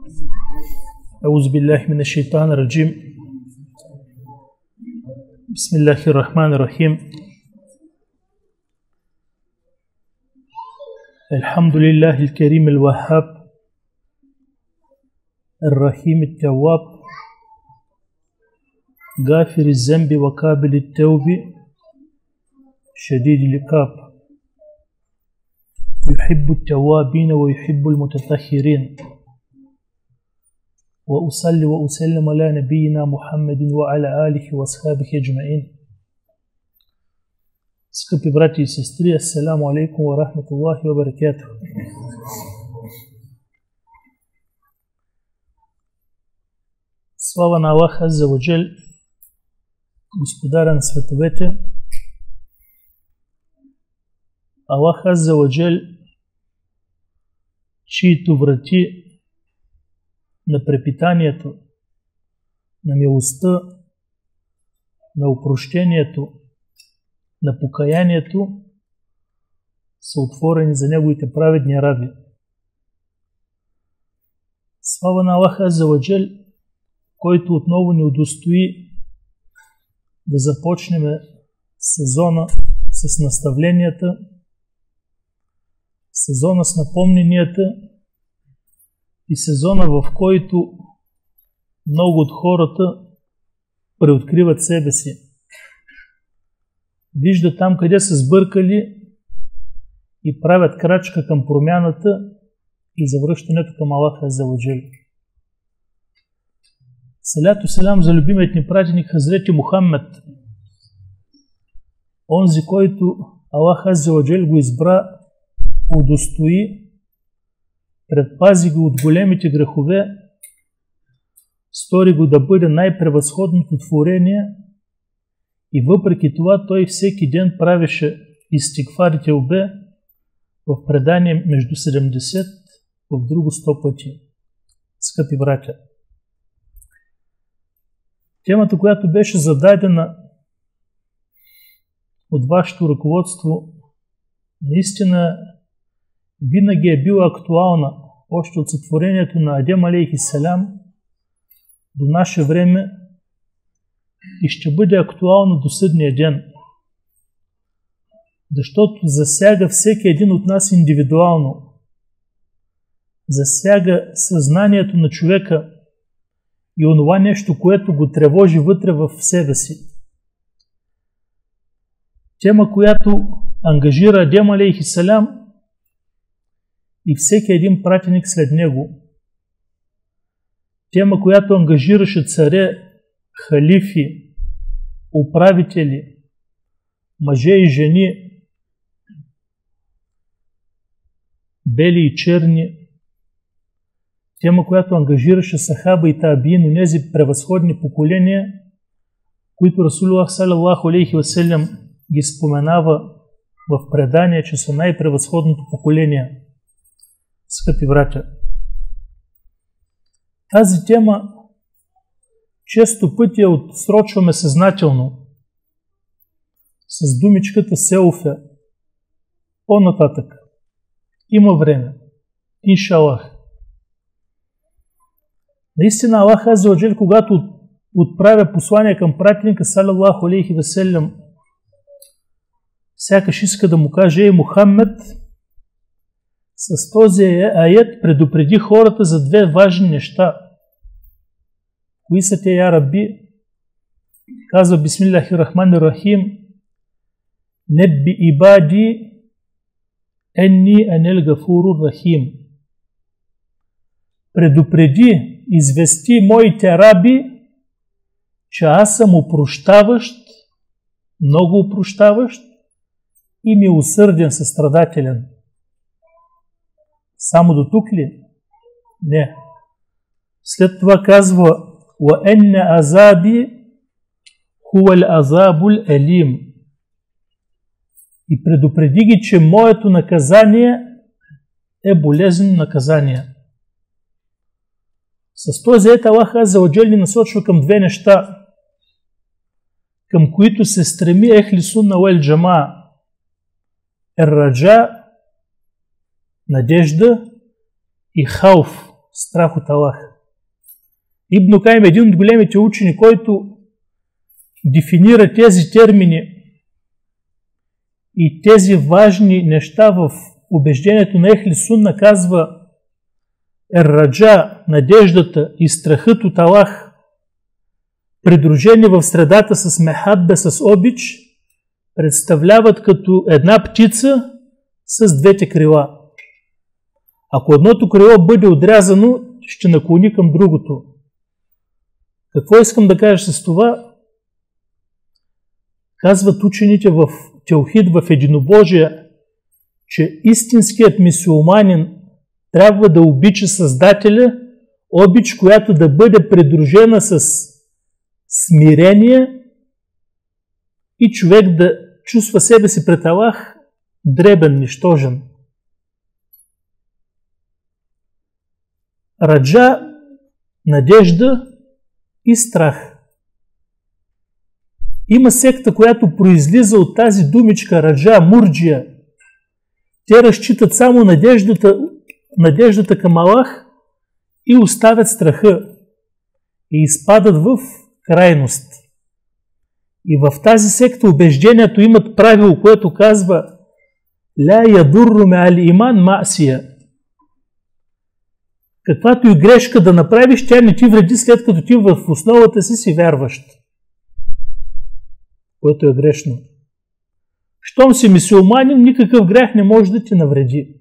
أعوذ بالله من الشيطان الرجيم. بسم الله الرحمن الرحيم. الحمد لله الكريم الوهاب الرحيم التواب غافر الذنب وقابل التوب شديد العقاب يحب التوابين ويحب المتطهرين. وأصلي وأسلم على نبينا محمد وعلى آله وأصحابه أجمعين. Скъпи брати и сестри, ассаламу алейкум ва рахматуллахи ва баракатух. Слава на Аллах Азза ва Джал, Господара на световете. Аллах Азза ва Джал, чието врати на препитанието, на милостта, на опрощението, на покаянието са отворени за неговите праведни раби. Слава на Аллах Азза ва Джал, който отново ни удостои да започнем сезона с наставленията, сезона с напомненията и сезона, в който много от хората преоткриват себе си. Виждат там, къде са сбъркали и правят крачка към промяната и завръщането към Аллах Азза ва Джал. Саляту салам за любимият ни пратеник Хазрети Мухаммед, онзи, който Аллах Азза ва Джал го избра, удостои, предпази го от големите грехове, стори го да бъде най-превъзходното творение и въпреки това той всеки ден правеше истигфар и теубе, в предание между 70, в друго 100 пъти. Скъпи братя, темата, която беше зададена от вашето ръководство, наистина винаги е била актуална, още от сътворението на Адем алейхи салам до наше време и ще бъде актуална до съдния ден, защото засяга всеки един от нас индивидуално, засяга съзнанието на човека и онова нещо, което го тревожи вътре в себе си. Тема, която ангажира Адем алейхи салам и всеки един пратеник след него. Тема, която ангажираше царе, халифи, управители, мъже и жени, бели и черни. Тема, която ангажираше сахаба и табиин, онези превъзходни поколения, които Расулуллах салаллаху алейхи ва салям ги споменава в предание, че са най-превъзходното поколение. Скъпи братя, тази тема често пъти я отсрочваме съзнателно с думичката селфе. По-нататък има време, иншаллах. Наистина Аллах Азза ва Джал, когато отправя послание към пратеника салаллаху алейхи ва салям, сякаш иска да му каже: Мухаммед, с този аят предупреди хората за две важни неща. Кои са те, я Рабби? Казва: Бисмиллахи рахмани рахим, небби ибади енни анел гафурур рахим. Предупреди, извести моите раби, че аз съм опрощаващ, много опрощаващ и милосърден, състрадателен. Само до тук ли? Не. След това казва: Ва енне азаби хувал азабул елим. И предупреди ги, че моето наказание е болезнено наказание. С този аят Аллах Азза ва Джал ни насочва към две неща, към които се стреми Ехли Сунна вал Джамаа: раджа, надежда, и хауф, страх от Аллах. Ибн Кайм е един от големите учени, който дефинира тези термини и тези важни неща в убеждението на Ехли Сунна, казва: раджа, надеждата и страхът от Аллах, придружени в средата с мехаббе, с обич, представляват като една птица с двете крила. Ако едното крило бъде отрязано, ще наклони към другото. Какво искам да кажа с това? Казват учените в Теохид, в единобожие, че истинският мюсюлманин трябва да обича Създателя, обич, която да бъде придружена с смирение и човек да чувства себе си пред Аллах дребен, нищожен. Раджа, надежда и страх. Има секта, която произлиза от тази думичка раджа, мурджия. Те разчитат само надеждата към Аллах и оставят страха и изпадат в крайност. И в тази секта убеждението имат правило, което казва: ля ядурру ме'ал иман ма'сия. Каквато и грешка да направиш, тя не ти вреди, след като ти в основата си вярващ. Което е грешно. Щом си мюсюлманин, никакъв грях не може да ти навреди.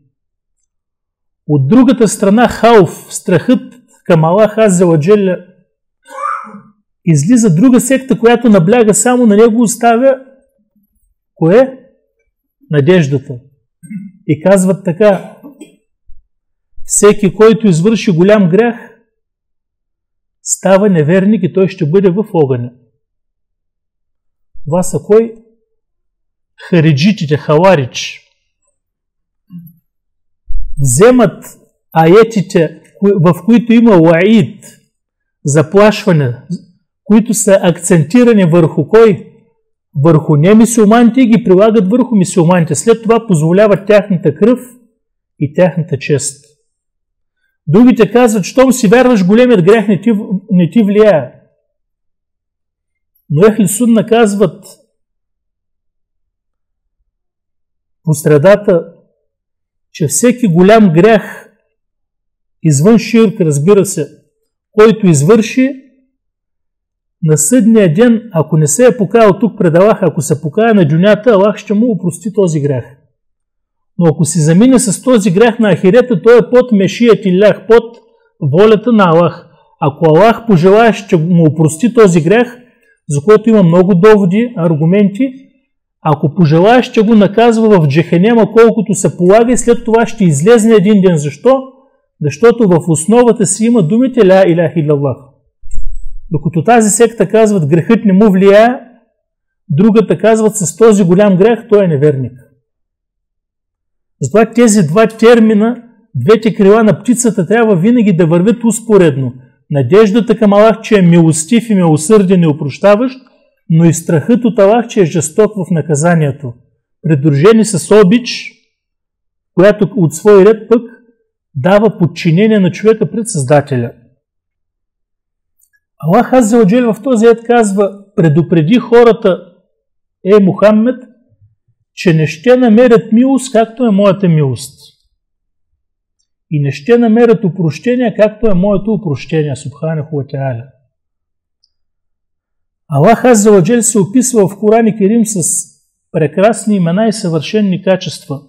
От другата страна, хауф, страхът към Аллах Азза ва Джалля, излиза друга секта, която набляга само на него, оставя кое? Надеждата. И казват така: всеки, който извърши голям грях, става неверник и той ще бъде в огъня. Това са кой? Хариджитите, хаварич. Вземат аетите, в които има уаид, заплашване, които са акцентирани върху кой? Върху немюсюлманите, и ги прилагат върху мюсюлманите. След това позволяват тяхната кръв и тяхната чест. Другите казват: щом си вярваш, големият грех не ти влияе. Но Ехли Сунна казват по средата, че всеки голям грях, извън ширк, разбира се, който извърши, на съдния ден, ако не се е покаял тук пред Аллах, ако се покая на дюнята, Аллах ще му опрости този грях. Но ако си замине с този грях на ахирета, той е под мешият илях, под волята на Аллах. Ако Аллах пожелае, ще му опрости този грях, за който има много доводи, аргументи. Ако пожелае, ще го наказва в джехенема, колкото се полага, и след това ще излезне един ден. Защо? Защото в основата си има думите ля илях илlallah. Докато тази секта казват: грехът не му влияе, другата казват: с този голям грех той е неверник. Затова тези два термина, двете крила на птицата, трябва винаги да вървят успоредно. Надеждата към Аллах, че е милостив и милосърден и опрощаващ, но и страхът от Аллах, че е жесток в наказанието. Придружени с обич, която от свой ред пък дава подчинение на човека пред Създателя. Аллах Азза ва Джалля в този аят казва: предупреди хората, Мухаммед, че не ще намерят милост, както е моята милост. И не ще намерят опрощение, както е моето опрощение, субханаху ва та'аля. Аллах Азза ва Джалля се описва в Коран и Керим с прекрасни имена и съвършенни качества,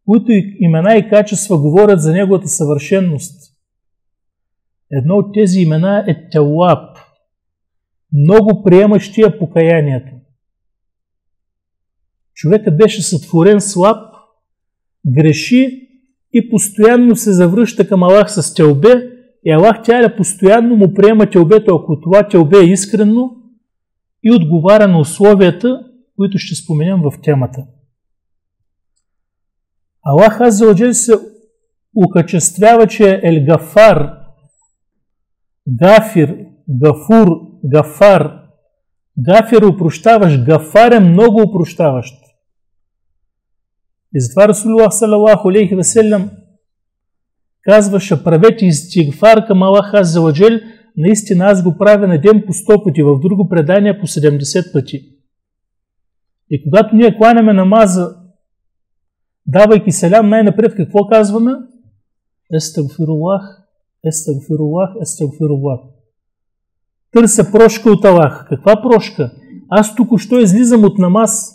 които имена и качества говорят за неговата съвършенност. Едно от тези имена е Тауаб, много приемащия покаянието. Човекът беше сътворен слаб, греши и постоянно се завръща към Аллах с теубе, и Аллах Тяля постоянно му приема теубето, ако това теубе е искрено и отговаря на условията, които ще споменем в темата. Аллах Азза ва Джалля се окачествява, че е Ел-Гафар, Гафир, Гафур, Гафар. Гафир опрощаващ, Гафар е много опрощаващ. И затова Расулуллах салалаху алейхи ва салям казваше: правете истигфар към Аллах Азза ва Джал. Наистина аз го правя на ден по 100 пъти, в друго предание по 70 пъти. И когато ние кланяме намаза, давайки селям, най-напред какво казваме? Естагфируллах, естагфируллах, естагфируллах. Търся прошка от Аллах. Каква прошка? Аз току-що излизам от намаз.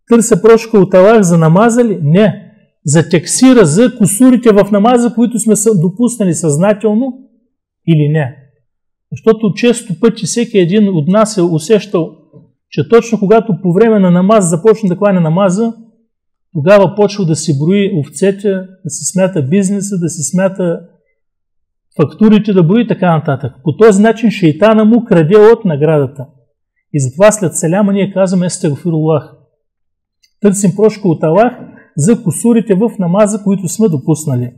Търся прошка от Аллах за намаза ли? Не. За тексира, за кусурите в намаза, които сме допуснали съзнателно или не. Защото често пъти всеки един от нас е усещал, че точно когато по време на намаз започне да кланя намаза, тогава почва да си брои овцете, да си смята бизнеса, да си смята фактурите, да брои така нататък. По този начин шейтана му краде от наградата. И затова след селяма ние казваме естагфируллах. Търсим прошка от Аллах за кусурите в намаза, които сме допуснали.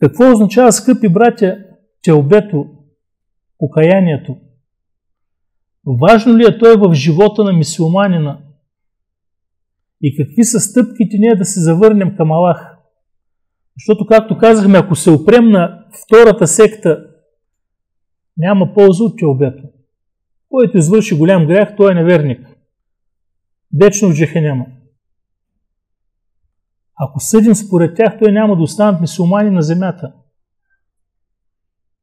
Какво означава, скъпи братя, теубето, покаянието? Важно ли е той в живота на мюсюлманина? И какви са стъпките ние да се завърнем към Аллах? Защото, както казахме, ако се опрем на втората секта, няма полза от теубето. Който извърши голям грях, той е неверник. Вечно в джехенема. Ако съдим според тях, той няма да останат мюсюлмани на земята.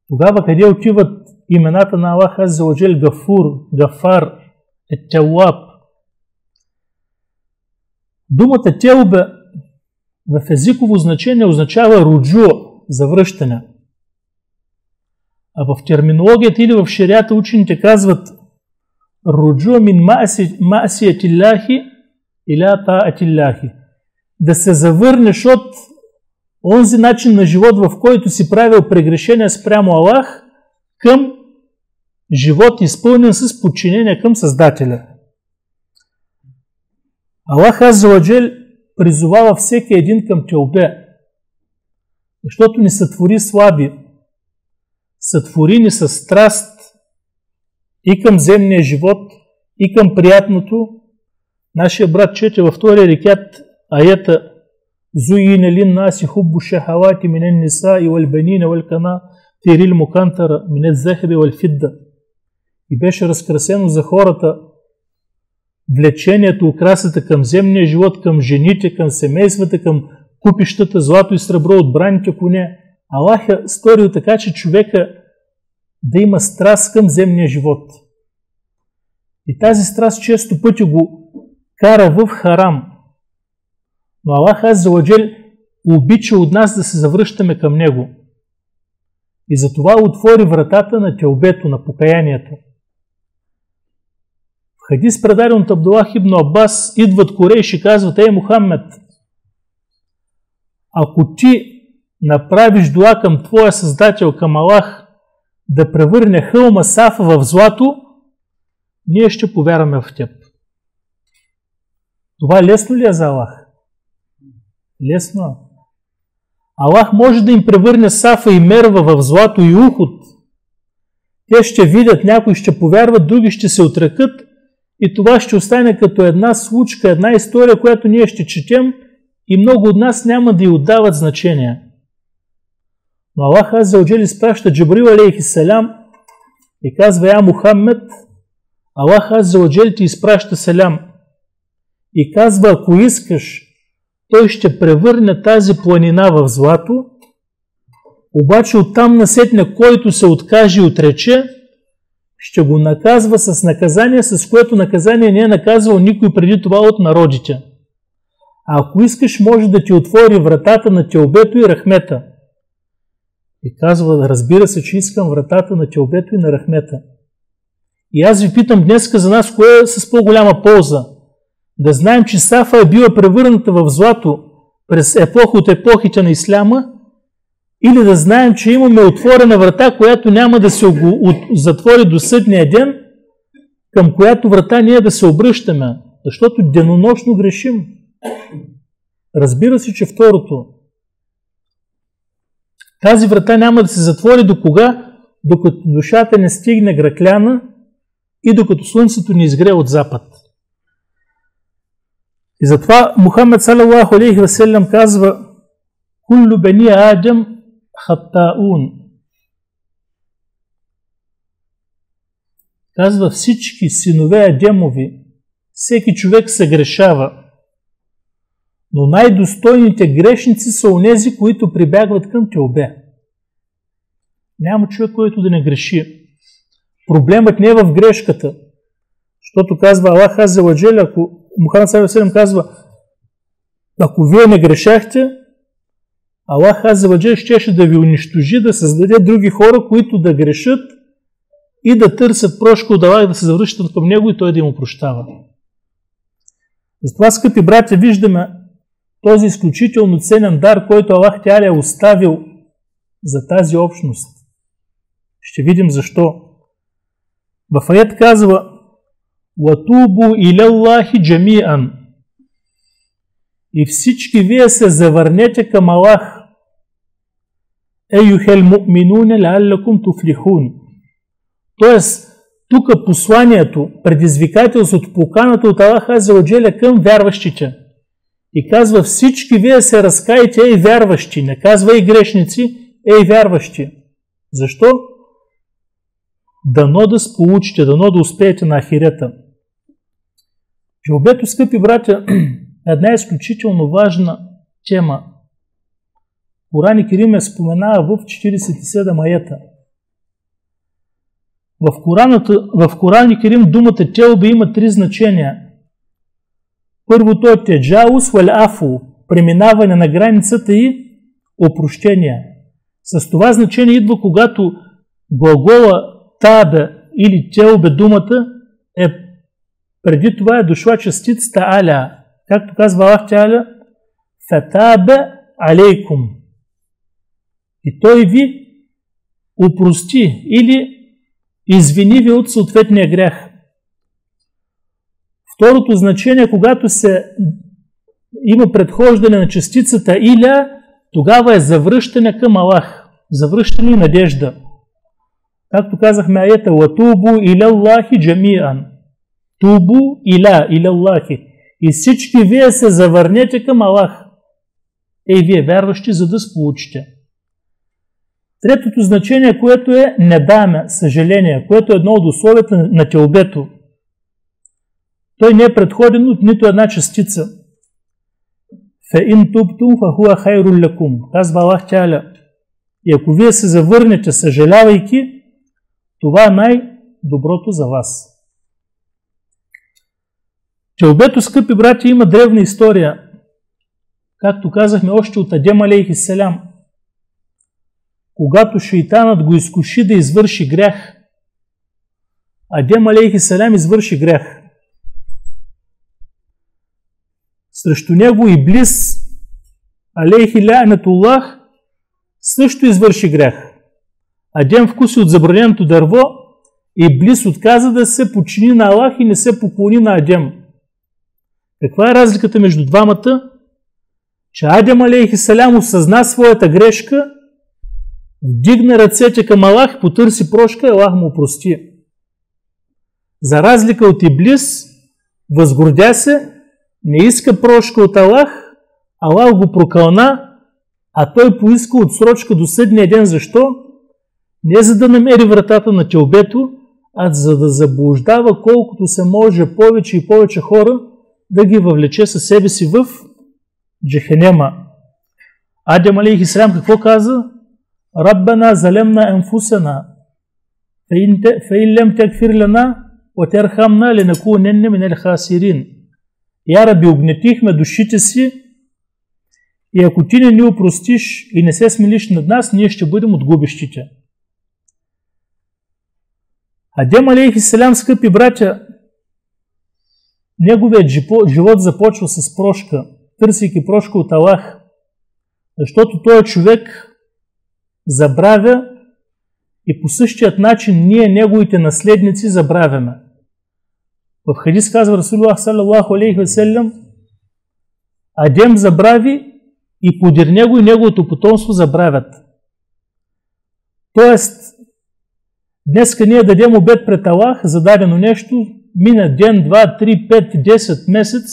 Тогава къде отиват имената на Аллах Азза ва Джал? Гафур, Гафар, Ет-Тауаб. Думата теубе в езиково значение означава руджу, завръщане. А в терминологията или в шерията учените казват руджу мин маасиятиллахи иля таатиллахи. Да се завърнеш от онзи начин на живот, в който си правил прегрешения спрямо Аллах, към живот изпълнен с подчинение към Създателя. Аллах Азза ва Джал призовава всеки един към теубе, защото ни сътвори слаби, сътвори ни със страст и към земния живот, и към приятното. Нашия брат чете във втория рекат аята Зуйина линнаси хуббу шахавати минен ниса и вал банина вал кана тирил мукантара минет захаби вал фидда. И беше разкрасено за хората влечението, украсата към земния живот, към жените, към семействата, към купищата, злато и сребро от браните коне. Аллах е сторил така, че човека да има страст към земния живот. И тази страст често пъти го кара в харам. Но Аллах Азза ва Джал обича от нас да се завръщаме към Него. И затова отвори вратата на теубето, на покаянието. В хадис, предаден от Абдуллах ибн Аббас, идват Курейши и казват: ей, Мухаммед, ако ти направиш дуа към твоя Създател, към Аллах, да превърне хълма Сафа в злато, ние ще повярваме в теб. Това лесно ли е за Аллах? Лесно. Аллах може да им превърне Сафа и Мерва в злато и Ухуд. Те ще видят, някои ще повярват, други ще се отрекат и това ще остане като една случка, една история, която ние ще четем и много от нас няма да й отдават значение. Но Аллах Азза ва Джал изпраща Джибрил алейхиссалям и казва: я Мухаммед, Аллах Азза ва Джал ти изпраща салям. И казва: ако искаш, той ще превърне тази планина в злато, обаче оттам насетне, който се откаже и отрече, ще го наказва с наказание, с което наказание не е наказвал никой преди това от народите. А ако искаш, може да ти отвори вратата на теубето и рахмета. И казва: разбира се, че искам вратата на теубето и на рахмета. И аз ви питам днеска за нас, кое е с по-голяма полза? Да знаем, че Сафа е била превърната в злато през епоха от епохите на Исляма, или да знаем, че имаме отворена врата, която няма да се затвори до съдния ден, към която врата ние да се обръщаме, защото денонощно грешим. Разбира се, че второто. Тази врата няма да се затвори до кога? Докато душата не стигне гракляна и докато слънцето не изгрее от запад. И затова Мухаммед салалаху алейхи ва салям казва: Куллу бани Адам хаттаун. Казва, всички синове Адемови, всеки човек се грешава, но най-достойните грешници са онези, които прибягват към Теобе. Няма човек, който да не греши. Проблемът не е в грешката, защото казва Аллах Азза ва Джалля, ако Мухамед ﷺ казва, ако вие не грешахте, Аллах Азза ва Джалля щеше да ви унищожи, да създаде други хора, които да грешат и да търсят прошка от Аллах, да се завръщат към Него и Той да им прощава. Затова, скъпи братя, виждаме този изключително ценен дар, който Аллах Теаля е оставил за тази общност. Ще видим защо. В аят казва وَتُوبُوا إِلَى اللَّهِ جَمِيعًا. И всички вие се завърнете към Аллах. أَيُّهَا الْمُؤْمِنُونَ لَعَلَّكُمْ تُفْلِحُونَ. Тоест, тук посланието, предизвикателството, поканата от Аллах Азза ва Джалля към вярващите. И казва, всички вие се разкайте, ей вярващи. Не казва и грешници, ей вярващи. Защо? Дано да сполучите, дано да успеете на ахирета. Теобето, скъпи братя, е една изключително важна тема. Коран Керим я споменава в 47 аята. В Коран Керим думата Теобе има три значения. Първото е теджаус вал афу, преминаване на границата и опрощение. С това значение идва, когато глагола табе или теобе думата преди това е дошла частицата аля. Както казва Аллах Теаля, фатабе алейкум. И Той ви опрости или извини ви от съответния грях. Второто значение, когато има предхождане на частицата иля, тогава е завръщане към Аллах. Завръщане и надежда. Както казахме аята, وَتُوبُوا إِلَى اللَّهِ جَمِيعًا. Тубу иля Аллахи. И всички вие се завърнете към Аллах. Ей, вие вярващи, за да сполучите. Третото значение, което е недаме, съжаление, което е едно от условията на теобето. Той не е предходен от нито една частица. فَإِن تُبْتُمْ فَهُوَ خَيْرٌ لَكُمْ. Казва Аллах Теаля. И ако вие се завърнете, съжалявайки, това е най-доброто за вас. Теобето, скъпи брати, има древна история. Както казахме още от Адем алейхиссалям. Когато шейтанът го изкуши да извърши грях, Адем алейхиссалям извърши грях. Срещу него Иблис алейхи ла'натуллах също извърши грях. Адем вкуси от забраненото дърво, Иблис отказа да се подчини на Аллах и не се поклони на Адем. Каква е разликата между двамата? Че Адем алейхиссалям осъзна своята грешка, вдигна ръцете към Аллах, потърси прошка и Аллах му опрости. За разлика от Иблис, възгордя се, не иска прошка от Аллах, Аллах го прокълна, а той поиска отсрочка до съдния ден. Защо? Не за да намери вратата на теобето, а за да заблуждава колкото се може повече и повече хора, да ги въвлече със себе си в джехенема. Адем алейхиссалям какво каза? Раббана залемна енфусана, фаин лем текфир лана, отерхамна ленакуненне минел хасирин. Я Раби, огнетихме душите си и ако ти не ни опростиш и не се смилиш над нас, ние ще бъдем от губещите. Адем алейхиссалям, скъпи братя, неговият живот започва с прошка, търсейки прошка от Аллах, защото той човек забравя и по същият начин ние, неговите наследници, забравяме. В хадис казва Расулуллах саллаллаху алейхи ва саллям, Адем забрави и подир него и неговото потомство забравят. Тоест, днеска ние дадем обет пред Аллах за дадено нещо, мина ден, 2, 3, 5, 10 месец,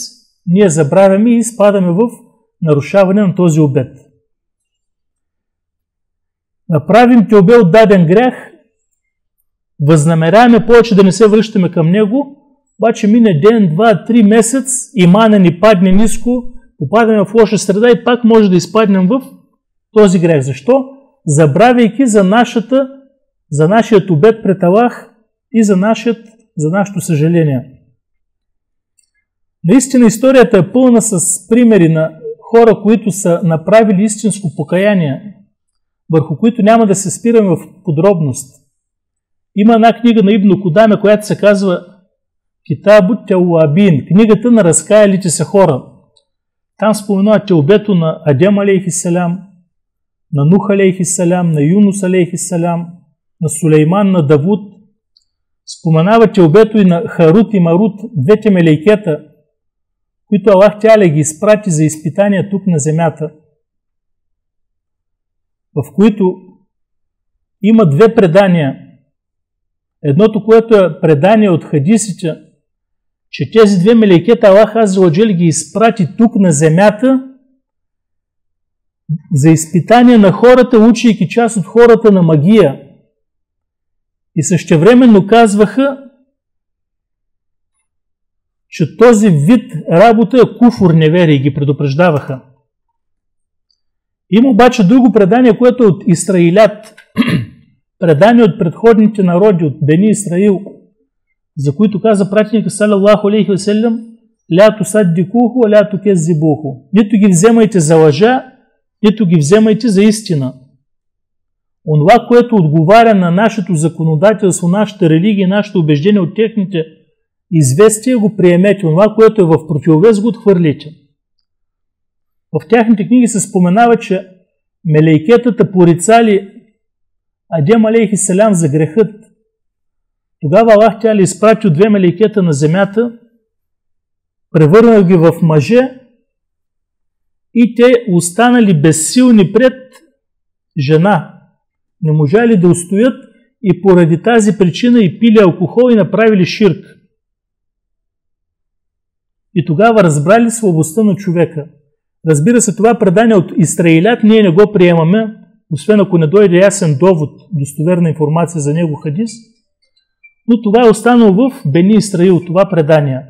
ние забравяме и спадаме в нарушаване на този обет. направим тълбе от даден грях, възнамеряваме повече да не се връщаме към него, обаче мине ден, 2, 3 месец, имана ни падне ниско, попадаме в лоша среда и пак може да изпаднем в този грех. Защо? Забравяйки за нашият обет пред Аллах и за нашето съжаление. Наистина историята е пълна с примери на хора, които са направили истинско покаяние, върху които няма да се спираме в подробност. Има една книга на Ибн Кудаме, която се казва Китабут Тауабин, книгата на разкаялите се хора. Там споменува теобето на Адем алейхиссалям, на Нух алейхиссалям, на Юнус алейхиссалям, на Сулейман, на Давуд. Споменава теобето и на Харут и Марут, двете мелейкета, които Аллах Тяля ги изпрати за изпитания тук на земята, в които има две предания. Едното, което е предание от хадисите, че тези две мелейкета Аллах Азza ва Джал ги изпрати тук на земята за изпитание на хората, учейки част от хората на магия. И същевременно казваха, че този вид работа е куфур, неверие, и ги предупреждаваха. Има обаче друго предание, което е от Исраилят, предание от предходните народи, от Бени Исраил, за които каза пратеника салаллаху алейхи ва саллям: ля тусаддикуху, ля тукеззибуху. Нито ги вземайте за лъжа, нито ги вземайте за истина. Онова, което отговаря на нашето законодателство, нашата религия, нашето убеждение от техните известия, го приемете. Онова, което е в противовес, го отхвърлите. В тяхните книги се споменава, че мелейкетата порицали Адем алейхиссалям за грехът. Тогава Аллах Тяля изпратил две мелейкета на земята, превърнал ги в мъже и те останали безсилни пред жена. Не можали да устоят и поради тази причина и пили алкохол и направили ширк. И тогава разбрали слабостта на човека. Разбира се, това предание от Исраилят ние не го приемаме, освен ако не дойде ясен довод, достоверна информация за него хадис, но това е останало в Бени Исраил, това предание.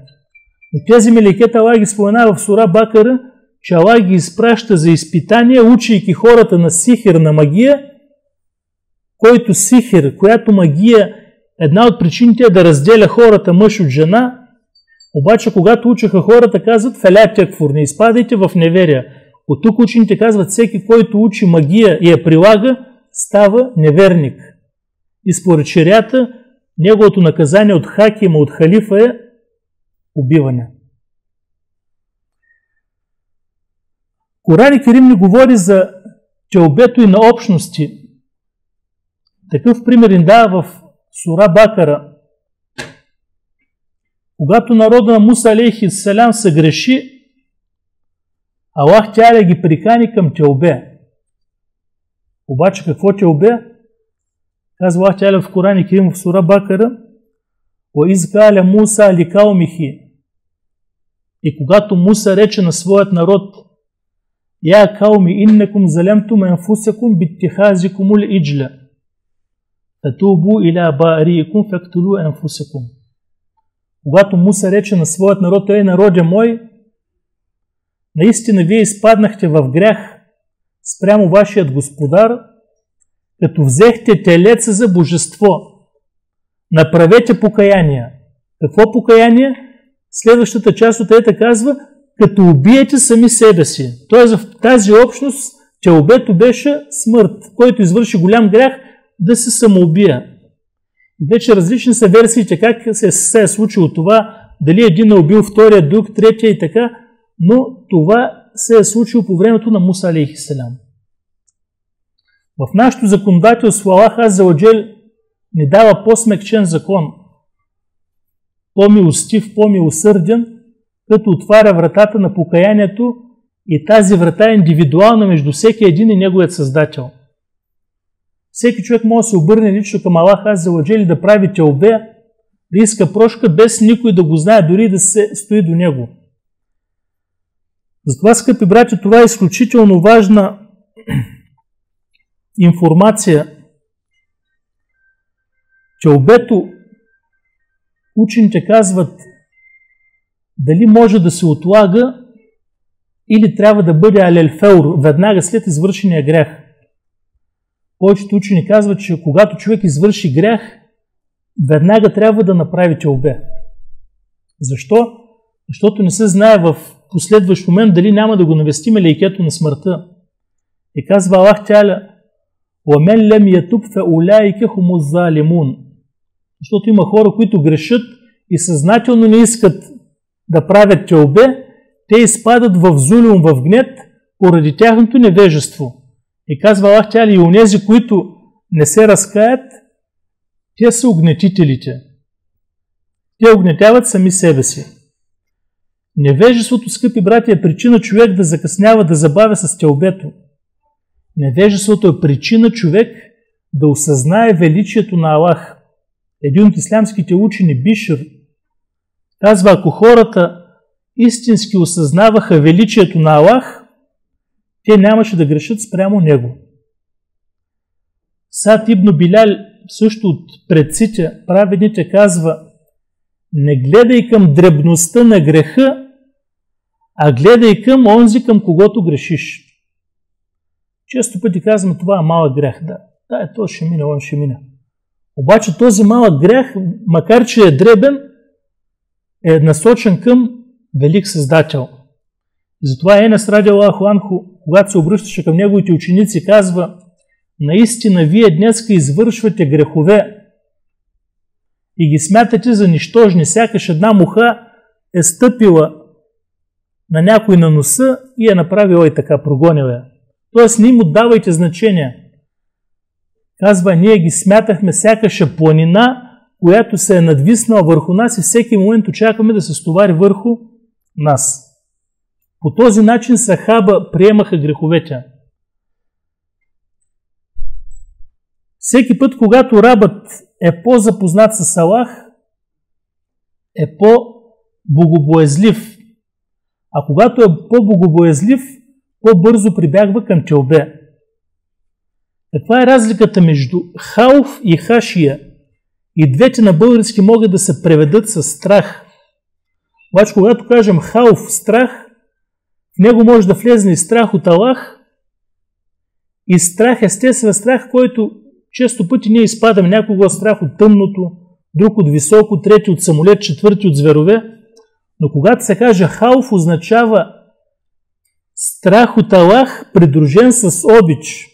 Но тези мелейкета Аллах ги споменава в сура Бакара, че Аллах ги изпраща за изпитание, учейки хората на сихир, на магия, който сихир, която магия, една от причините е да разделя хората мъж от жена, обаче когато учеха хората, казват: феля текфур, не изпадайте в неверие. От тук учените казват: всеки, който учи магия и я прилага, става неверник. И според шериата, неговото наказание от хакима, от халифа е убиване. Коран Керим ни говори за теобето и на общности. Такъв пример им дава в сура Бакара. Когато народа на Муса алейхиссалям се греши, Аллах Тяля ги прикани към теобе. Обаче какво теобе? Казва Аллах Тяля в Коран Керим в сура Бакара: وَإِذْ قَالَ مُوسَى لِقَوْمِهِ. И когато Муса рече на своят народ: Я кауми иннекум залемтум енфусекум биттихазикум ул иджля. Фатубу иля баарикум фактулу енфусекум. Когато Муса рече на своят народ: Ей, народе мой, наистина вие изпаднахте в грях спрямо вашият господар, като взехте телеца за божество. Направете покаяние. Какво покаяние? Следващата част от ета казва: като убиете сами себе си. Тоест в тази общност теобето беше смърт. Който извърши голям грях, да се самоубия. Вече различни са версиите как се е случило това, дали един е убил втория, друг, третия и така, но това се е случило по времето на Муса алейхиссалям. В нашето законодателство Аллах Азza ва Джал ни дава по-смекчен закон, по-милостив, по-милосърден, като отваря вратата на покаянието, и тази врата е индивидуална между всеки един и неговият създател. Всеки човек може да се обърне лично към Аллах Азza ва Джал и да прави теобе, да иска прошка, без никой да го знае, дори да се стои до него. Затова, скъпи братя, това е изключително важна информация. Теубето, учените казват, дали може да се отлага или трябва да бъде алелфеур, веднага след извършения грях. Повечето учени казват, че когато човек извърши грях, веднага трябва да направи теубе. Защо? Защото не се знае в последващ момент дали няма да го навестиме лейкето на смъртта. И казва Аллах Теаля: "Уамен лем ятуб фе уляйке хумуз залимун." Защото има хора, които грешат и съзнателно не искат да правят теубе, те изпадат в зулюм, в гнет, поради тяхното невежество. И казва Аллах Теаля: и онези, които не се разкаят, те са огнетителите. Те огнетяват сами себе си. Невежеството, скъпи братя, е причина човек да закъснява, да забавя с теубето. Невежеството е причина човек да осъзнае величието на Аллах. Един от ислямските учени, Бишр, казва, ако хората истински осъзнаваха величието на Аллах, те нямаше да грешат спрямо Него. Сад ибн Билял, също от предците, праведните, казва: не гледай към дребността на греха, а гледай към онзи, към когото грешиш. Често пъти казваме, това е малък грех. Да, то ще мине, он ще мине. Обаче този малък грех, макар че е дребен, е насочен към велик Създател. И затова Енес радиаллаху анху, когато се обръщаше към неговите ученици, казва: наистина вие днеска извършвате грехове и ги смятате за нищожни, сякаш една муха е стъпила на някой на носа и е направила и така, прогонила я. Тоест не им отдавайте значение. Казва, ние ги смятахме сякаш е планина, която се е надвиснала върху нас и всеки момент очакваме да се стовари върху нас. По този начин сахаба приемаха греховете. Всеки път, когато рабът е по-запознат с Аллах, е по-богобоязлив. А когато е по-богобоязлив, по-бързо прибягва към теубе. Каква е разликата между хауф и хашия? И двете на български могат да се преведат с страх. Обаче, когато кажем хауф, страх, в него може да влезе и страх от Аллах, и страх, естествен страх, който често пъти ние изпадаме. Някого е страх от тъмното, друг от високо, трети от самолет, четвърти от зверове. Но когато се каже хауф, означава страх от Аллах, придружен с обич.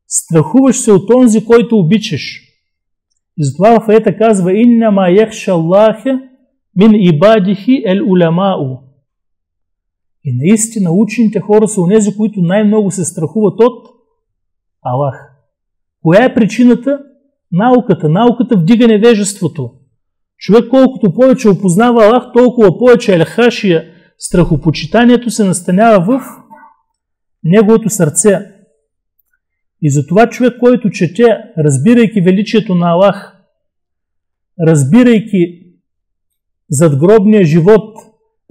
Страхуваш се от онзи, който обичаш. И затова в аята казва: иннама яхша Аллахе мин ибадихи ел уламау. И наистина учените хора са онези, които най-много се страхуват от Аллах. Коя е причината? Науката. Науката вдига невежеството. Човек колкото повече опознава Аллах, толкова повече елхашия, страхопочитанието се настанява в неговото сърце. И затова човек, който чете, разбирайки величието на Аллах, разбирайки задгробния живот,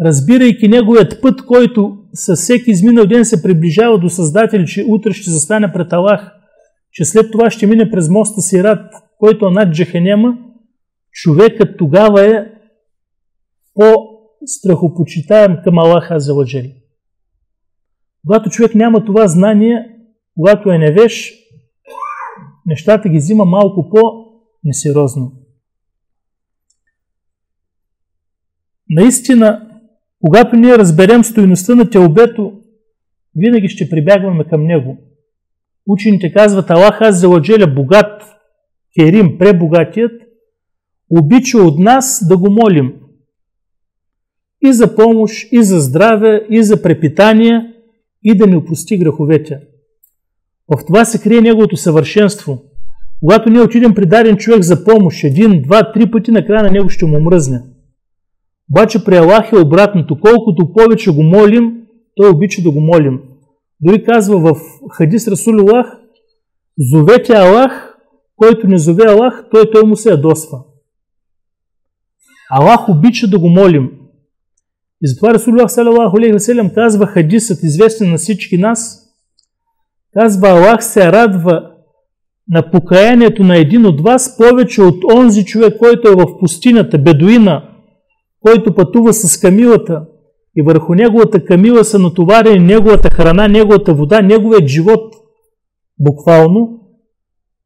разбирайки неговият път, който със всеки изминал ден се приближава до Създател, че утре ще застане пред Аллах, че след това ще мине през моста Сират, който е над Джехенема, човекът тогава е по-страхопочитаем към Аллах Азза ва Джал. Когато човек няма това знание, когато е невеж, нещата ги взима малко по-несериозно. Наистина, когато ние разберем стойността на теубето, винаги ще прибягваме към него. Учените казват, Аллах Азза ва Джал е богат, керим, пребогатият, обича от нас да го молим. И за помощ, и за здраве, и за препитание, и да ни опрости греховете. В това се крие неговото съвършенство. Когато ние отидем при даден човек за помощ, 1, 2, 3 пъти, накрая на него ще му мръзне. Обаче при Аллах е обратното. Колкото повече го молим, той обича да го молим. Дори казва в хадис Расулуллах: зовете Аллах, който не зове Аллах, той му се ядосва. Аллах обича да го молим. И затова Расулуллах салалаху алейхи ва салям казва хадисът, известен на всички нас: Казва, Аллах се радва на покаянието на един от вас повече от онзи човек, който е в пустинята, бедуина, който пътува с камилата и върху неговата камила са натоварени неговата храна, неговата вода, неговият живот, буквално,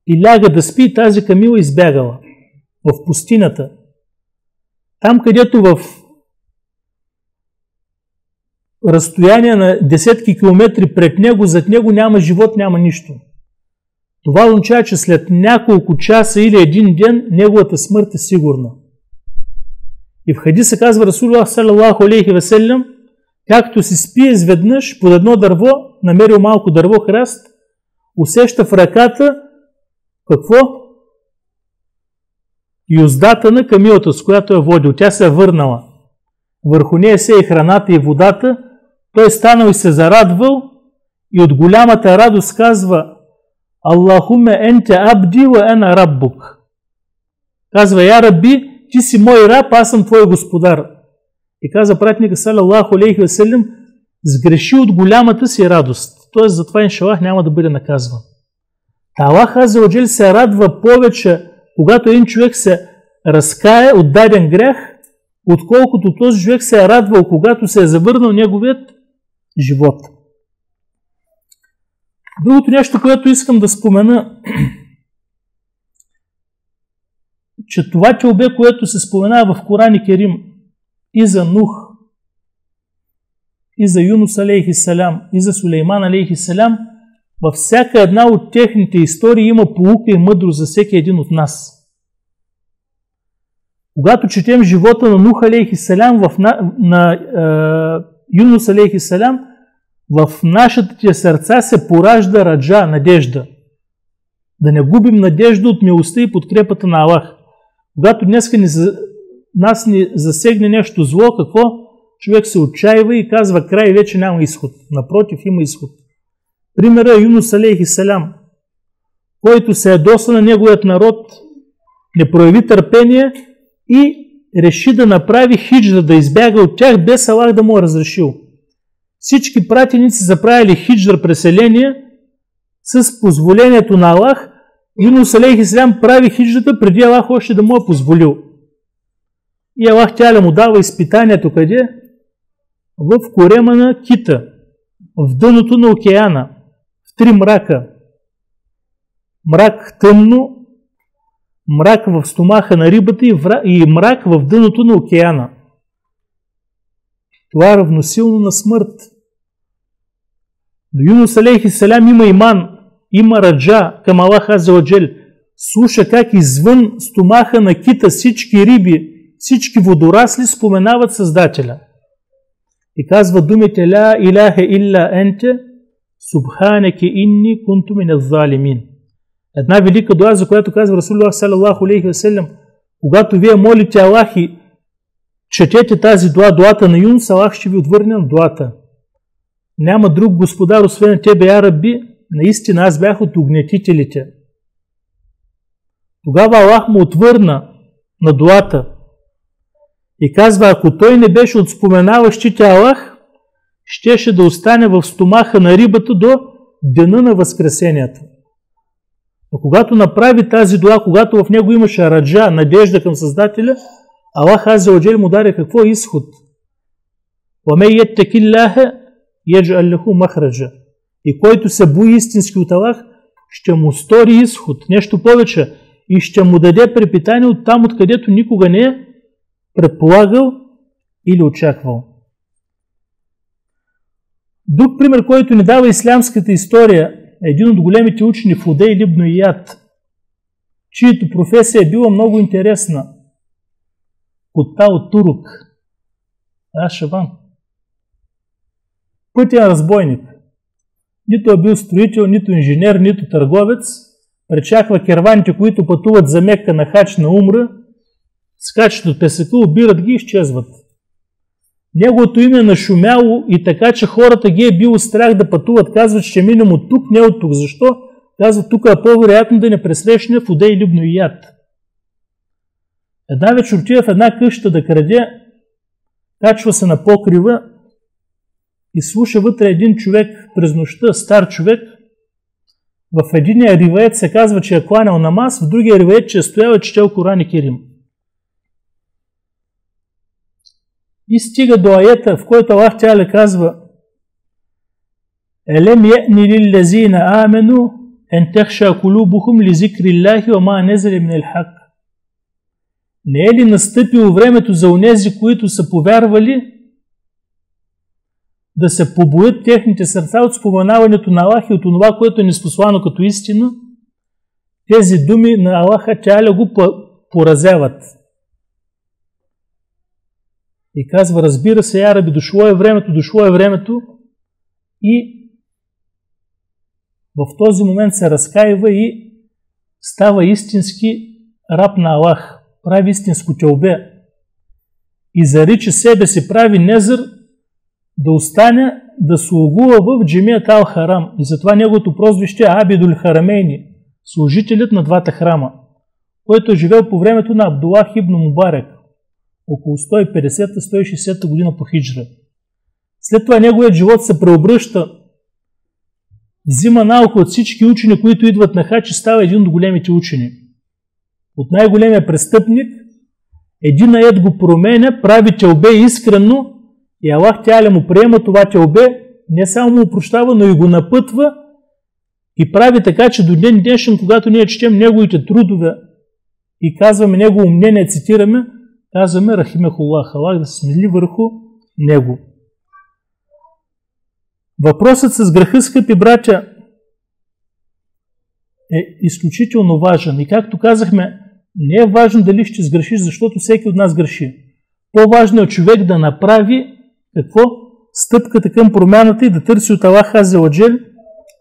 и ляга да спи, тази камила избягала в пустинята. Там, където в разстояние на десетки километри пред него, зад него няма живот, няма нищо. Това означава, че след няколко часа или един ден неговата смърт е сигурна. И в хадиса казва Расулуллах салаллаху алейхи ва салям, както си спи изведнъж под едно дърво, намерил малко дърво храст, усеща в ръката какво? Юздата на камилата, с която е водил. Тя се е върнала. Върху нея се е храната и водата. Той станал и се зарадвал и от голямата радост казва: Аллахуме енте абди ва ена раббук. Казва: Я Раби, ти си мой раб, аз съм твой господар. И каза пратника салаллаху алейхи ва салям: сгреши от голямата си радост. Тоест затова иншаллах няма да бъде наказван. Аллах азza ва джал се радва повече, когато един човек се разкае от даден грях, отколкото този човек се е радвал, когато се е завърнал неговият живот. Другото нещо, което искам да спомена, че това тълбе, което се споменава в Коран и Керим и за Нух, и за Юнус алейхи салям, и за Сулейман алейхи салям, във всяка една от техните истории има поука и мъдрост за всеки един от нас. Когато четем живота на Нух алейхи салям, на Юнус алейхи салям, в нашите сърца се поражда раджа, надежда. Да не губим надежда от милостта и подкрепата на Аллах. Когато днеска нас ни засегне нещо зло, какво? Човек се отчаива и казва: край, вече няма изход. Напротив, има изход. Примера е Юнус алейхи салям, който се ядоса на неговият народ, не прояви търпение и реши да направи хиджра, да избяга от тях, без Аллах да му е разрешил. Всички пратеници заправили хиджра, преселение, с позволението на Аллах. Юнус алейхи салям прави хиджрата преди Аллах още да му е позволил. И Аллах тяля му дава изпитанието къде? В корема на кита, в дъното на океана, в три мрака. Мрак тъмно, мрак в стомаха на рибата и мрак в дъното на океана. Това е равносилно на смърт. Но Юнус алейхи салям има иман, има раджа към Аллах азza ва джал. Слуша как извън стомаха на кита всички риби, всички водорасли споменават Създателя. И казва думите: Ла илаха илля енте, субханеке инни кунту минез залимин. Една велика дуа, за която казва Расулуллах салаллаху алейхи ва салям: когато вие молите Аллах и четете тази дуа, дуата на Юнус, Аллах ще ви отвърне на дуата. Няма друг господар освен тебе, я Раби, наистина аз бях от угнетителите. Тогава Аллах му отвърна на дуата и казва: ако той не беше от споменаващите Аллах, щеше да остане в стомаха на рибата до дена на възкресението. Но когато направи тази дуа, когато в него имаше раджа, надежда към Създателя, Аллах азza ва джал му даде какво? Изход. وَمَنْ يَتَّقِ اللَّهَ يَجْعَلْ لَهُ مَخْرَجًا. И който се бои истински от Аллах, ще му стори изход, нещо повече, и ще му даде препитание от там, откъдето никога не е предполагал или очаквал. Друг пример, който ни дава ислямската история, е един от големите учени Фудейл ибн Ияд, чието професия е била много интересна. Кутта от Турук. Шабан. Пътен разбойник. Нито е бил строител, нито инженер, нито търговец. Пречаква керваните, които пътуват за Мекка на хач на Умра, скачат от песъка, убират ги и изчезват. Неговото име е нашумяло и така, че хората ги е било страх да пътуват. Казват: ще минем от тук, не от тук. Защо? Казват: тук е по-вероятно да не пресрещне Фудейл ибн Ияд. Една вечер отива в една къща да краде, качва се на покрива и слуша вътре един човек през нощта, стар човек, в единия риваят се казва, че е кланял намаз, в другия риваят, че е стоял и четел Коран и Керим. И стига до аята, в който Аллах Теала казва: Елем я'ни лиллазина амену ен тахша кулубухум ли зикриллахи ва ма незали минел хак. Не е ли настъпило времето за онези, които са повярвали, да се побоят техните сърца от споменаването на Аллах и от това, което е неспослано като истина? Тези думи на Аллаха Теала го поразяват. И казва: разбира се, яраби, дошло е времето и в този момент се разкаива и става истински раб на Аллах, прави истинско теубе и зарича себе си, прави незър да остане да слугува в джемият Ал-Харам. И затова неговото прозвище е Абидул Харамейни, служителят на двата храма, който е живел по времето на Абдулах ибн Мубарек, около 150-160 година по хиджра. След това неговият живот се преобръща, взима наука от всички учени, които идват на хадж, и става един от големите учени. От най-големия престъпник, един аят го променя, прави теубе искрено и Аллах Теала му приема това теубе, не само му прощава, но и го напътва и прави така, че до ден днешен, когато ние четем неговите трудове и казваме негово мнение, цитираме, казваме Рахимехуллах, Аллах да се смили върху него. Въпросът с греха, скъпи братя, е изключително важен. И както казахме, не е важно дали ще сгрешиш, защото всеки от нас греши. По-важно е човек да направи какво? Стъпката към промяната и да търси от Аллах Азza ва Джал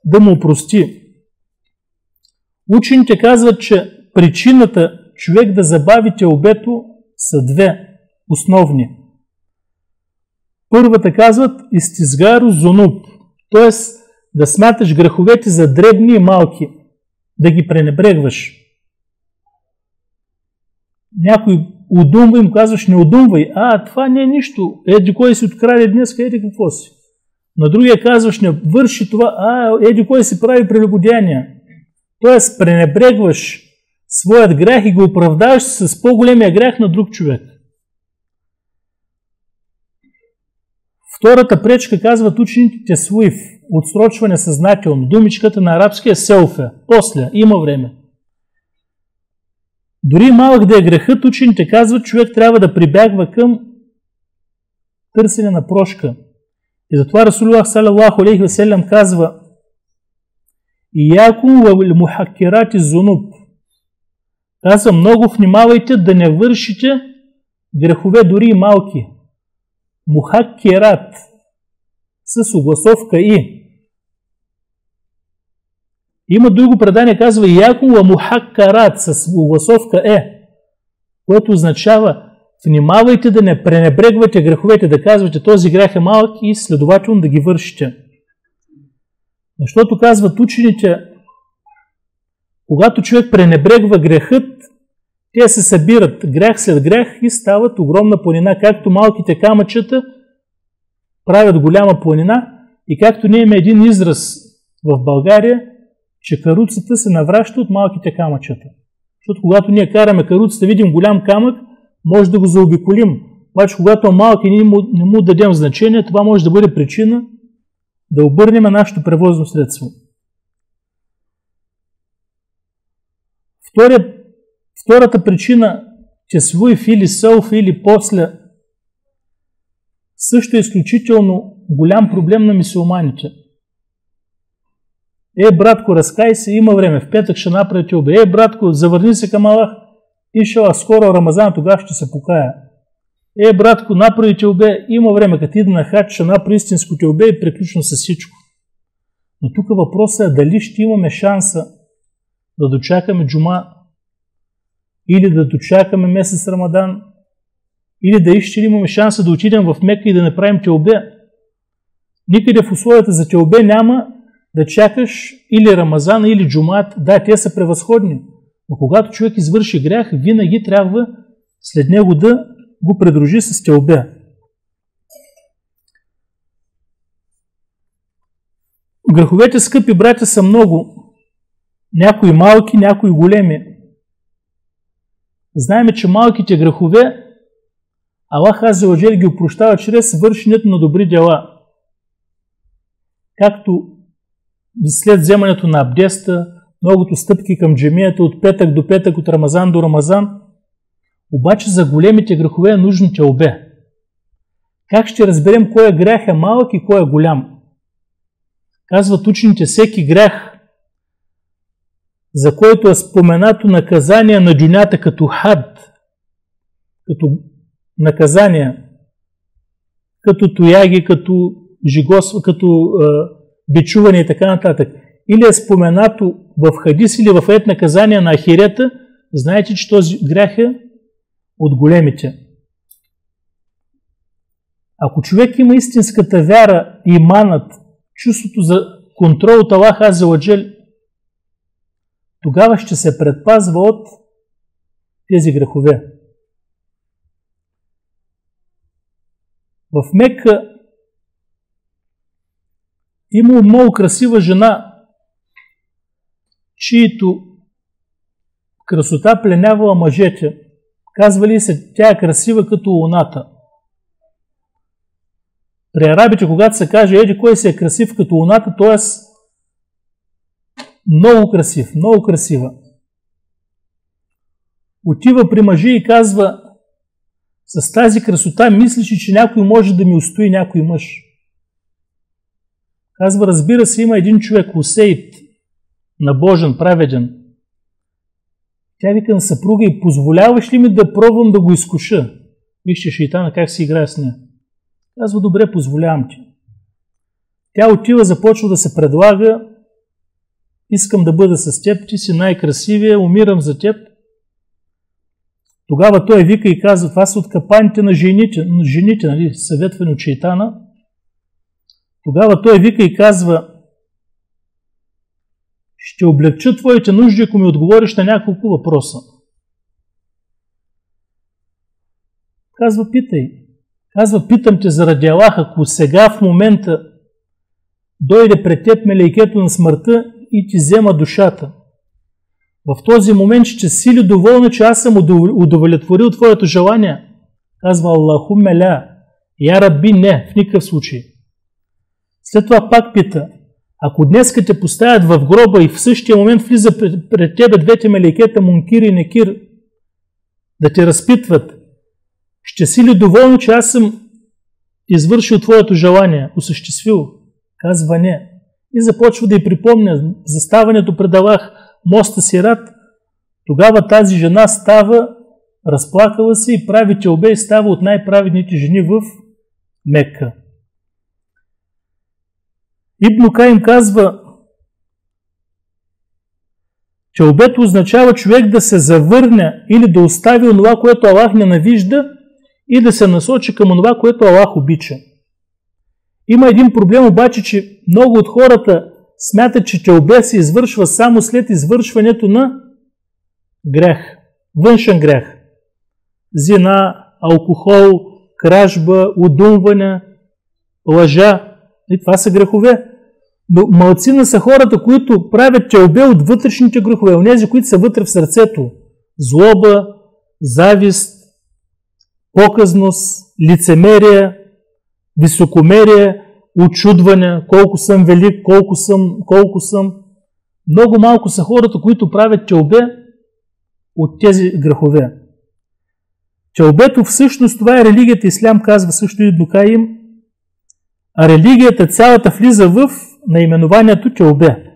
да му опрости. Учените казват, че причината човек да забави теубето са две основни. Първата казват истизгару зунуб, т.е. да смяташ греховете за дребни и малки, да ги пренебрегваш. Някой удумва и му казваш: не удумвай, това не е нищо, еди кой си откраде днес, еди какво си. На другия казваш: не върши това, еди кой си прави прелюбодеяния. Т.е. пренебрегваш своят грях и го оправдаваш с по-големия грях на друг човек. Втората пречка, казват учените, тесуиф, отсрочване съзнателно. Думичката на арабски е селфе, после, има време. Дори малък да е грехът, учените казват, човек трябва да прибягва към търсене на прошка. И затова Расулуллах салаллаху алейхи ва салям казва: Иякум ва мухаккирати зунуб. Казва: много внимавайте да не вършите грехове, дори и малки. Мухаккират с огласовка и. Има друго предание, казва Иякум ва мухаккарат с огласовка което означава: внимавайте да не пренебрегвате греховете, да казвате този грех е малък и следователно да ги вършите. Защото казват учените, когато човек пренебрегва грехът, те се събират грях след грях и стават огромна планина, както малките камъчета правят голяма планина и както ние имаме един израз в България, че каруцата се навраща от малките камъчета. Защото когато ние караме каруцата, видим голям камък, може да го заобиколим. Обаче когато е малък и не му дадем значение, това може да бъде причина да обърнем нашето превозно средство. Втората причина, че свуев или сълф или после, също е изключително голям проблем на мюсюлманите. Братко, разкай се, има време, в петък ще направи теубе. Братко, завърни се към Аллах, иншаллах, скоро Рамазан, тогава ще се покая. Братко, направи теубе, има време, като ида на хадж, ще направи истинско теубе и приключно с всичко. Но тук въпросът е дали ще имаме шанса да дочакаме джума, или да дочакаме месец Рамадан, или да ще имаме шанса да отидем в Мека и да направим теубе. Никъде в условията за теубе няма да чакаш или Рамазана, или джумат. Да, те са превъзходни. Но когато човек извърши грях, винаги трябва след него да го придружи с теубе. Греховете, скъпи братя, са много. Някои малки, някои големи. Знаем, че малките грехове Аллах Азза ва Джал ги опрощава чрез вършенето на добри дела. Както след вземането на абдеста, многото стъпки към джамията от петък до петък, от Рамазан до Рамазан. Обаче за големите грехове е нужно тълбе. Как ще разберем кой е грях е малък и кой е голям? Казват учените, всеки грях, за който е споменато наказание на дюнята като хад, като наказание, като тояги, като жигосва, като бичуване и така нататък, или е споменато в хадис или в аят наказание на ахирета, знаете, че този грях е от големите. Ако човек има истинската вяра, иманът, чувството за контрол от Аллах Азза ва Джал, тогава ще се предпазва от тези грехове. В Мека има много красива жена, чието красота пленявала мъжете. Казвали се, тя е красива като луната. При арабите, когато се каже, еди кой се е красив като луната, т.е. много красив, много красива. Отива при мъжа и казва, с тази красота мислиш, че някой може да ми устои някой мъж. Казва, разбира се, има един човек, Усейд, набожен, праведен. Тя вика на съпруга и позволяваш ли ми да пробвам да го изкуша? Вижте шейтана как си играе с нея. Казва, добре, позволявам ти. Тя отива, започва да се предлага, искам да бъда с теб, ти си най-красивия, умирам за теб. Тогава той вика и казва, това са от капаните на жените, нали, съветвани от шейтана. Тогава той вика и казва, ще облегча твоите нужди, ако ми отговориш на няколко въпроса. Казва, питай. Казва, питам те заради Аллах, ако сега в момента дойде пред теб мелейкето на смъртта и ти взема душата. В този момент ще си ли доволна, че аз съм удовлетворил твоето желание? Казва Аллахумме ля. Я Рабби, не, в никакъв случай. След това пак пита, ако днеска те поставят в гроба и в същия момент влиза пред тебе двете мелейкета Мункир и Некир да те разпитват, ще си ли доволна, че аз съм извършил твоето желание, осъществил? Казва не. И започва да й припомня заставането пред Аллах, моста Сират. Тогава тази жена става, разплакала се и прави тълбе и става от най-праведните жени в Мекка. Ибн Каим казва, тълбето означава човек да се завърне или да остави онова, което Аллах ненавижда и да се насочи към онова, което Аллах обича. Има един проблем обаче, че много от хората смятат, че тълбе се извършва само след извършването на грех, външен грех. Зина, алкохол, кражба, удумване, лъжа. И това са грехове. Но малцина са хората, които правят тълбе от вътрешните грехове, онези, които са вътре в сърцето. Злоба, завист, показност, лицемерие, високомерие, очудване, колко съм велик, колко съм. Много малко са хората, които правят тълбе от тези грехове. Тълбето всъщност това е религията Ислям, казва също Ибн Каим, а религията цялата влиза в наименованието тълбе.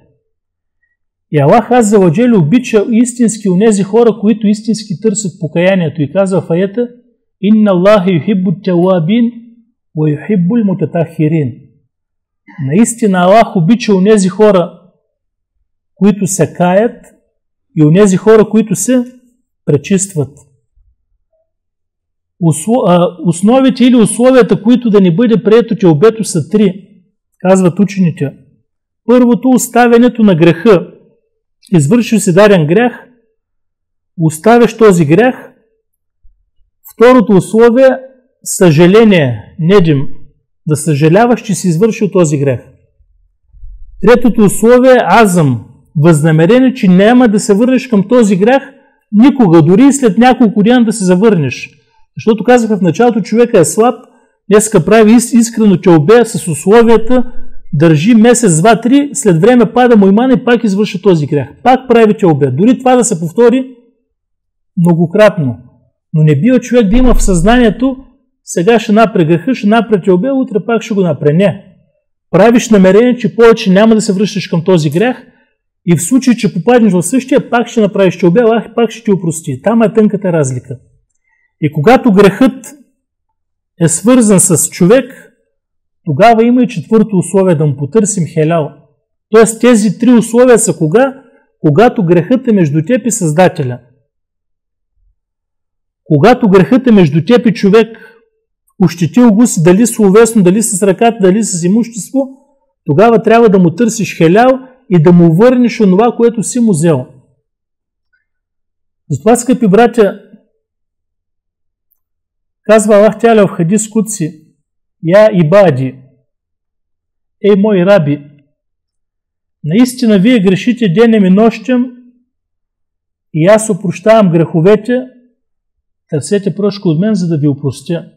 И Аллах Азза ва Джал обича истински онези хора, които истински търсят покаянието и казва в аята: Инна Аллаха юхиббу т-тауабин ва юхиббул мутатахирин. Наистина Аллах обича онези хора, които се каят, и онези хора, които се пречистват. Основите или условията, които да ни бъде прието тълбето, са три, казват учените. Първото, оставянето на греха. Извършил си даден грях, оставяш този грях. Второто условие, съжаление, недим, да съжаляваш, че си извършил този грех. Третото условие, азъм, възнамерение, че няма да се върнеш към този грях никога, дори и след няколко дена да се завърнеш. Защото казаха в началото, човека е слаб, днеска прави искрено тълбе с условията, държи месец, два, три, след време пада му иман и пак извършва този грях. Пак прави тълбе. Дори това да се повтори многократно. Но не бива човек да има в съзнанието, сега ще напре греха, ще напре тълбе, утре пак ще го напре. Не. Правиш намерение, че повече няма да се връщаш към този грях и в случай, че попаднеш в същия, пак ще направиш тълбе, Аллах пак ще ти опрости. Там е тънката разлика. И когато грехът е свързан с човек, тогава има и четвърто условие да му потърсим хелял. Тоест тези три условия са кога? Когато грехът е между теб и Създателя. Когато грехът е между теб и човек, ощетил го си дали словесно, дали с ръката, дали с имущество, тогава трябва да му търсиш хелял и да му върнеш онова, което си му взел. Затова, скъпи братя, казва Аллах Теаля в хадис кудси: Я ибади, ей мои раби, наистина вие грешите денем и нощем и аз опрощавам греховете, търсете прошка от мен, за да ви опростя.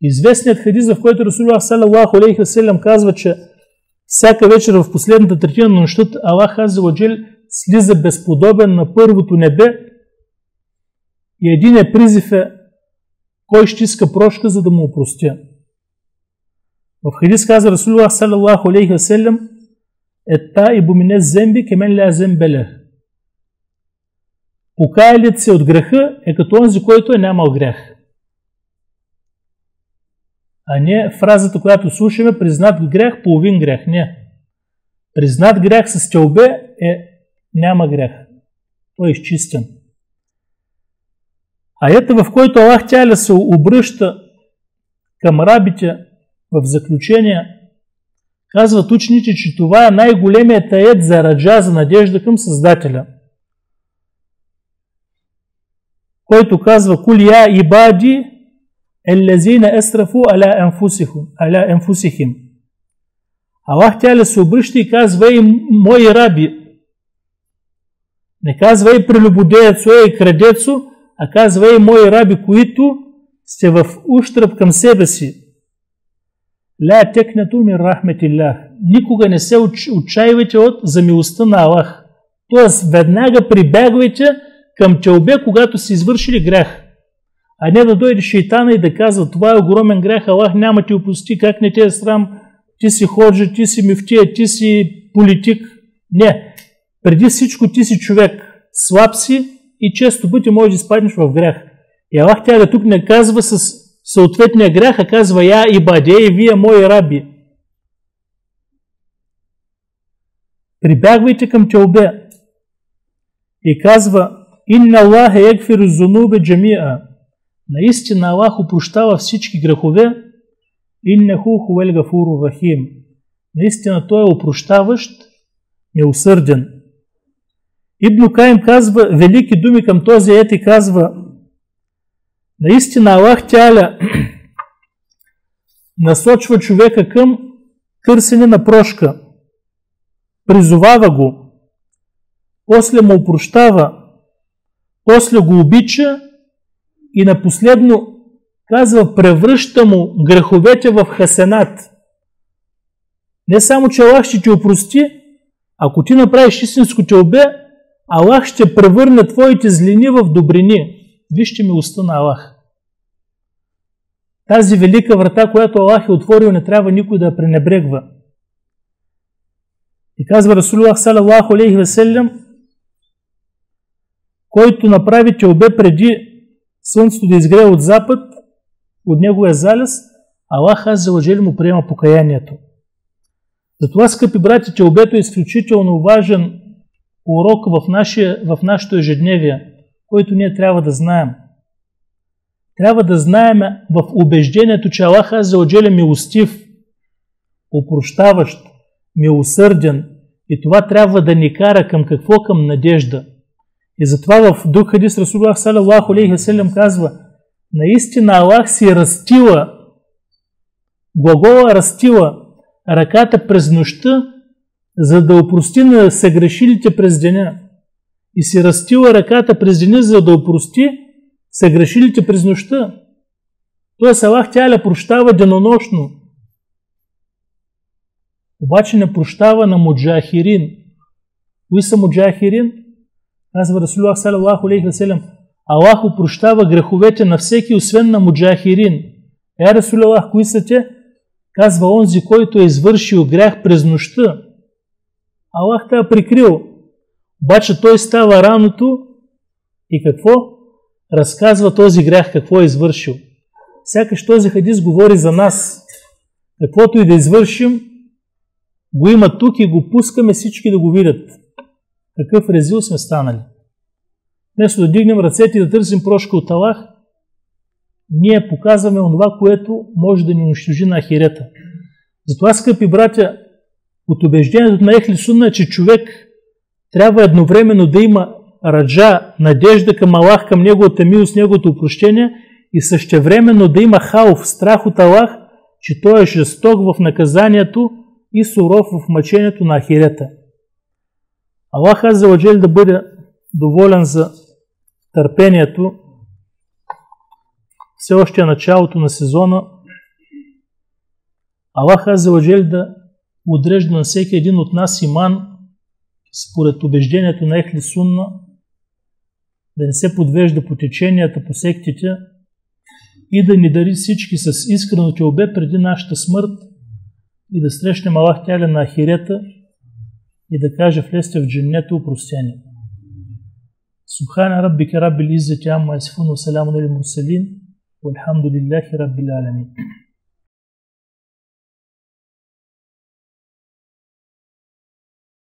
Известният хадис, в който Расулуллах салаллаху алейхи ва салям казва, че всяка вечер в последната третина на нощта Аллах азза ва джал слиза безподобен на първото небе и единият призив е: кой ще иска прошка, за да му опростя. В хадис каза Расулуллах салаллаху алейхи ва салям: Еттаибу мине земби кемен ля зембелех. Покаялият се от греха е като онзи, който е нямал грех. А не фразата, която слушаме: признат грех, половин грех. Не. Признат грех с тълбе няма грех. Той е изчистен. Аята, в който Аллах Теаля се обръща към рабите в заключение, казват учените, че това е най-големият аят за раджа, за надежда към Създателя, който казва: Кул я ибади еллезина есрафу аля енфусихим. Аллах Теаля се обръща и казва: ей мои раби. Не казва: ей прелюбодеецо, ей крадецо, а казва: ей мои раби, които сте в ущръб към себе си. Ля текнату мин рахметиллах. Никога не се отчаивайте за милостта на Аллах. Тоест, веднага прибягвайте към тълбе, когато си извършили грех. А не да дойде шейтана и да казва: това е огромен грех, Аллах няма ти опрости, как не те е срам, ти си ходжа, ти си мифтия, ти си политик. Не. Преди всичко ти си човек. Слаб си и често пъти можеш да изпаднеш в грех. И Аллах Теаля тук не казва с съответния грех, а казва: я ибаде, и вие мои раби. Прибягвайте към тълбе. И казва: Инна Аллах егфиру зунубе джамиа. Наистина Аллах опрощава всички грехове. Иннеху хуел гафуру рахим. Наистина Той е опрощаващ, милосърден. Ибн Каим казва велики думи към този аят и казва: наистина Аллах Теаля насочва човека към търсене на прошка. Призовава го, после му опрощава, после го обича и напоследно казва: превръща му греховете в хасенат. Не само, че Аллах ще ти опрости, ако ти направиш истинско тълбе, Аллах ще превърне твоите злини в добрини. Вижте милостта на Аллах. Тази велика врата, която Аллах е отворил, не трябва никой да я пренебрегва. И казва Расулуллах салаллаху алейхи ва салям: който направи тълбе преди слънцето да изгрее от запад, от неговия залез, Аллах азза ва джал му приема покаянието. Затова, скъпи братя, тълбето е изключително важен урок в нашето ежедневие, който ние трябва да знаем. Трябва да знаем в убеждението, че Аллах азза ва джал е милостив, опрощаващ, милосърден, и това трябва да ни кара към какво? Към надежда. И затова в друг хадис Расулуллах салаллаху алейхи ва салям казва: наистина Аллах си разтила, глагола разтила, ръката през нощта за да опрости на съгрешилите през деня и си разтила ръката през деня, за да опрости съгрешилите през нощта. Тоест Аллах Тяля прощава денонощно. Обаче не прощава на муджахирин. Кои са муджахирин? Казва Расулуллах салалаху алейхи ва салям: Аллах опрощава греховете на всеки, освен на муджахирин. Расулуллах, кои са те? Казва: онзи, който е извършил грях през нощта. Аллах те е прикрил. Обаче той става раното и какво? Разказва този грях, какво е извършил. Сякаш този хадис говори за нас. Каквото и да извършим, го има тук и го пускаме всички да го видят. Какъв резил сме станали. Вместо да дигнем ръцете и да търсим прошка от Аллах, ние показваме онова, което може да ни унищожи на ахирета. Затова, скъпи братя, от убеждението на Ехли Сунна е, че човек трябва едновременно да има раджа, надежда към Аллах, към неговата милост, неговото опрощение, и същевременно да има хауф, страх от Аллах, че той е жесток в наказанието и суров в мъчението на ахирета. Аллах азза ва джал да бъде доволен за търпението. Все още е началото на сезона. Аллах азза ва джал да отрежда на всеки един от нас иман според убеждението на Ехли Сунна, да не се подвежда по теченията, по сектите и да ни дари всички с искрено тълбе преди нашата смърт и да срещнем Аллах Тяля на ахирета и да каже: влезте в дженнета опростени. Субхана раббика раббил иззати амма ясифун ва саламун алал мурсалин валхамдулиллахи раббил аламин.